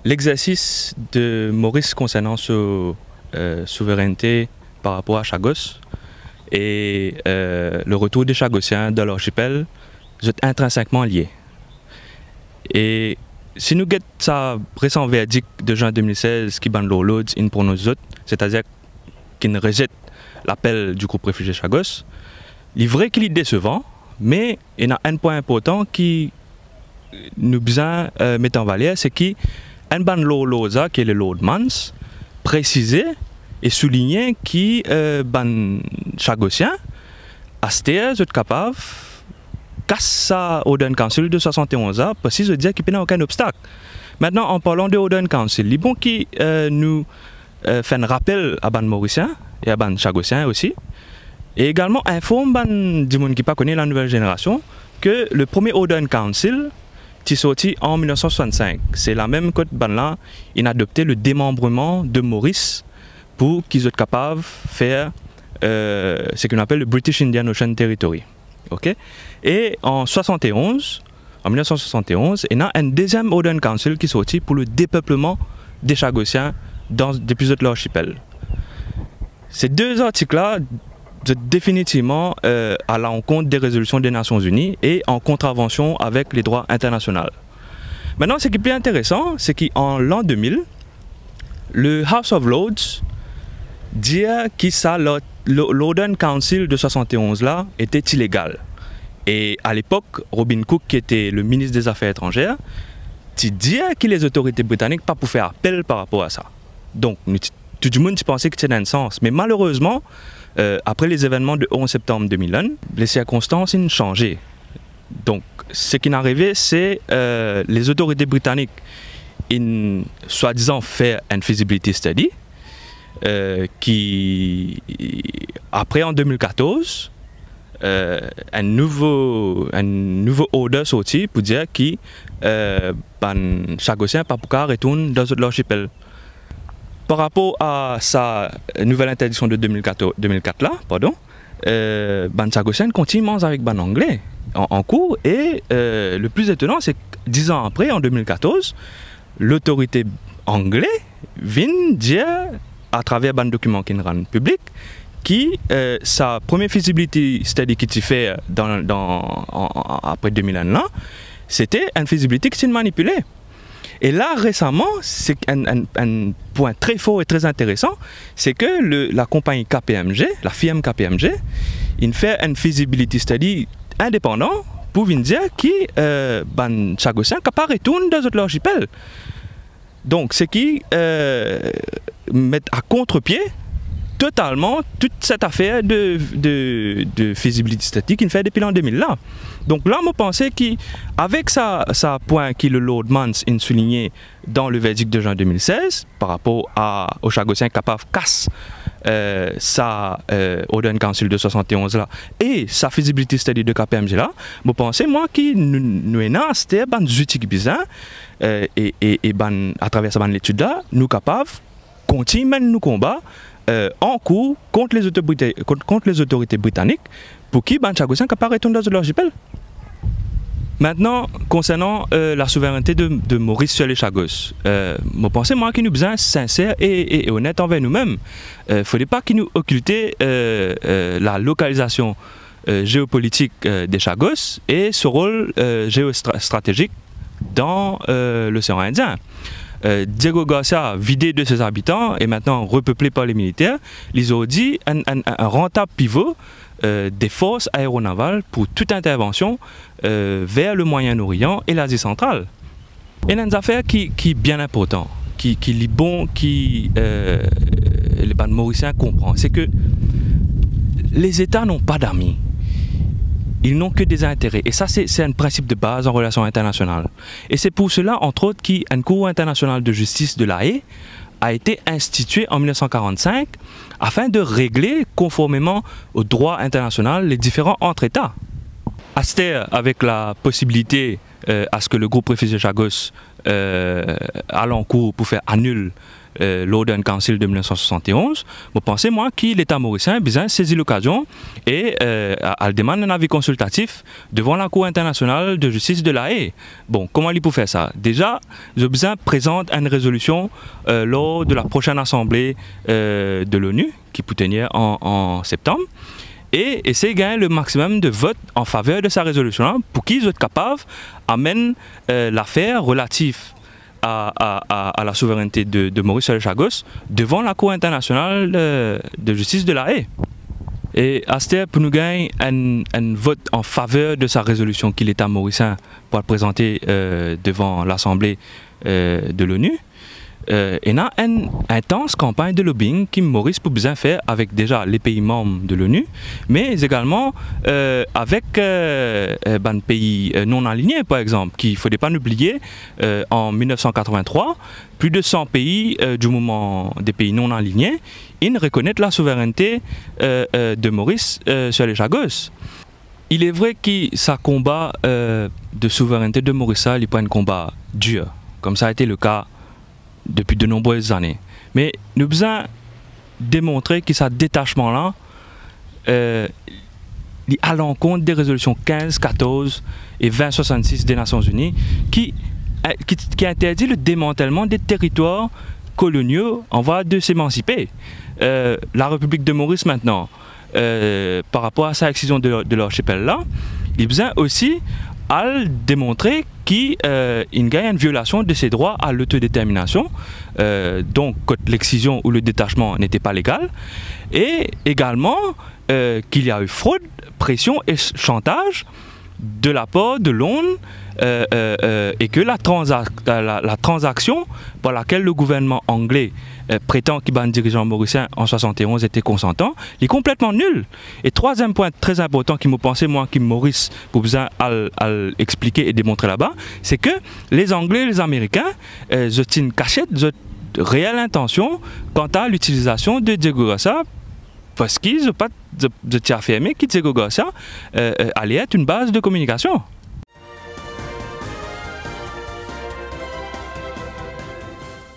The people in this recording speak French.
l'exercice de Maurice concernant sa souveraineté par rapport à Chagos et le retour des Chagossiens dans l'archipel sont intrinsèquement liés. Et si nous guettons sa récent verdict de juin 2016 qui ban l'Olods in pour nous autres, c'est-à-dire qui ne rejette l'appel du groupe réfugié Chagos, il est vrai qu'il est décevant, mais il y a un point important qui nous besoin mettre en valeur, c'est qu'il un ban l'Oloza, qui est le Lord Mans, précisé et souligné qui ban Chagossien, à ce est capable casse ça Oden Council de 71 ans, précise de dire qu'il n'y a aucun obstacle. Maintenant, en parlant de Oden Council, il est bon qui nous fait un rappel à ban Mauricien et à ban Chagossien aussi, et également informe ban du monde qui pas connaît la nouvelle génération que le premier Oden Council qui est sorti en 1965, c'est la même que ban là, il a adopté le démembrement de Maurice pour qu'ils soient capables de faire ce qu'on appelle le British Indian Ocean Territory. Okay? Et en 1971, il y a un deuxième Oden Council qui est sorti pour le dépeuplement des Chagossiens depuis l'archipel. Ces deux articles-là sont définitivement à l'encontre des résolutions des Nations Unies et en contravention avec les droits internationaux. Maintenant, ce qui est plus intéressant, c'est qu'en l'an 2000, le House of Lords dit que l'Oden Council de 71 là était illégal. Et à l'époque, Robin Cook, qui était le ministre des Affaires étrangères, dit que les autorités britanniques pas pour faire appel par rapport à ça. Donc, tout le monde pensait que c'était un sens. Mais malheureusement, après les événements du 11 septembre 2001, les circonstances ont changé. Donc, ce qui est arrivé, c'est les autorités britanniques, soi-disant, fait une feasibility study, qui, après en 2014, un nouveau order sorti pour dire que Chagossien pas pour retourner dans l'archipel. Par rapport à sa nouvelle interdiction de 2004 là, pardon, Chagossien continue avec ban anglais en cours et le plus étonnant c'est que 10 ans après, en 2014, l'autorité anglaise vient dire à travers un document qui rend public qui sa première feasibility study qui s'est fait après 2001 là, c'était une feasibility qui s'est manipulée. Et là, récemment, c'est un point très fort et très intéressant, c'est que la compagnie KPMG, la firme KPMG, il fait une feasibility study indépendant pour dire que Chagossien ne peut pas retourner dans l'archipel. Donc, ce qui met à contre-pied totalement toute cette affaire de feasibility study qu'il fait depuis l'an 2000 là. Donc là, je pensais qu'avec ça point que le Lord Mans a souligné dans le verdict de juin 2016 par rapport aux Chagossiens capables casse sa Oden Council de 71 là et sa feasibility study de KPMG là, je pensais moi que nous avons c'était des outils bizarres et à travers cette étude là, nous capables continuer nos combats en cours contre les autorités britanniques pour qui Chagossien ne peut pas retourner dans l'archipel. Maintenant, concernant la souveraineté de Maurice sur les Chagos, je pense moi qu'il nous besoin sincère et honnête envers nous-mêmes. Il ne faudrait pas qu'il nous occulte la localisation géopolitique des Chagos et ce rôle géostratégique dans l'océan Indien. Diego Garcia, vidé de ses habitants et maintenant repeuplé par les militaires, ils ont dit un rentable pivot des forces aéronavales pour toute intervention vers le Moyen-Orient et l'Asie centrale. Et une affaire qui est bien importante, qui est bon, les Mauriciens comprennent, c'est que les États n'ont pas d'amis. Ils n'ont que des intérêts. Et ça, c'est un principe de base en relations internationales. Et c'est pour cela, entre autres, qu'une Cour internationale de justice de La Haye a été instituée en 1945 afin de régler, conformément au droit international, les différends entre États. Aster, avec la possibilité à ce que le groupe réfugié Chagos aille en cours pour faire annuler lors d'un council de 1971, je pense moi que l'État mauricien a besoin saisir l'occasion et a demandé un avis consultatif devant la Cour internationale de justice de La Haye. Bon, comment il peut faire ça? Déjà, j'ai besoin présente une résolution lors de la prochaine assemblée de l'ONU qui peut tenir en septembre. Et essayer de gagner le maximum de votes en faveur de sa résolution pour qu'ils soient capables d'amener l'affaire relative à la souveraineté de Maurice sur les Chagos devant la Cour internationale de justice de La Haye. Et à ce pour nous gagner un vote en faveur de sa résolution qu'il l'État mauricien pour présenter devant l'Assemblée de l'ONU, il y a une intense campagne de lobbying qui Maurice peut bien faire avec déjà les pays membres de l'ONU, mais également avec des pays non alignés, par exemple, qu'il ne faudrait pas oublier. En 1983, plus de 100 pays du mouvement des pays non alignés, ils reconnaissent la souveraineté de Maurice sur les Chagos. Il est vrai que ce combat de souveraineté de Maurice, il n'est pas un combat dur, comme ça a été le cas depuis de nombreuses années. Mais nous avons besoin de démontrer que ce détachement-là est à l'encontre des résolutions 15, 14 et 2066 des Nations Unies qui interdit le démantèlement des territoires coloniaux en voie de s'émanciper. La République de Maurice maintenant, par rapport à sa excision de l'archipel-là, il a besoin aussi à démontrer qu'il gagne une violation de ses droits à l'autodétermination, donc l'excision ou le détachement n'était pas légal, et également qu'il y a eu fraude, pression et chantage de la part de l'ONU et que la transaction par laquelle le gouvernement anglais prétend qu'il un dirigeant mauricien en 71 était consentant, est complètement nul. Et troisième point très important qui me pensait moi, qui Maurice pour besoin à expliquer et démontrer là-bas, c'est que les Anglais et les Américains ont une cachette, ont une réelle intention quant à l'utilisation de Diego Garcia, parce qu'ils n'ont pas de affirmé que Diego Garcia allait être une base de communication.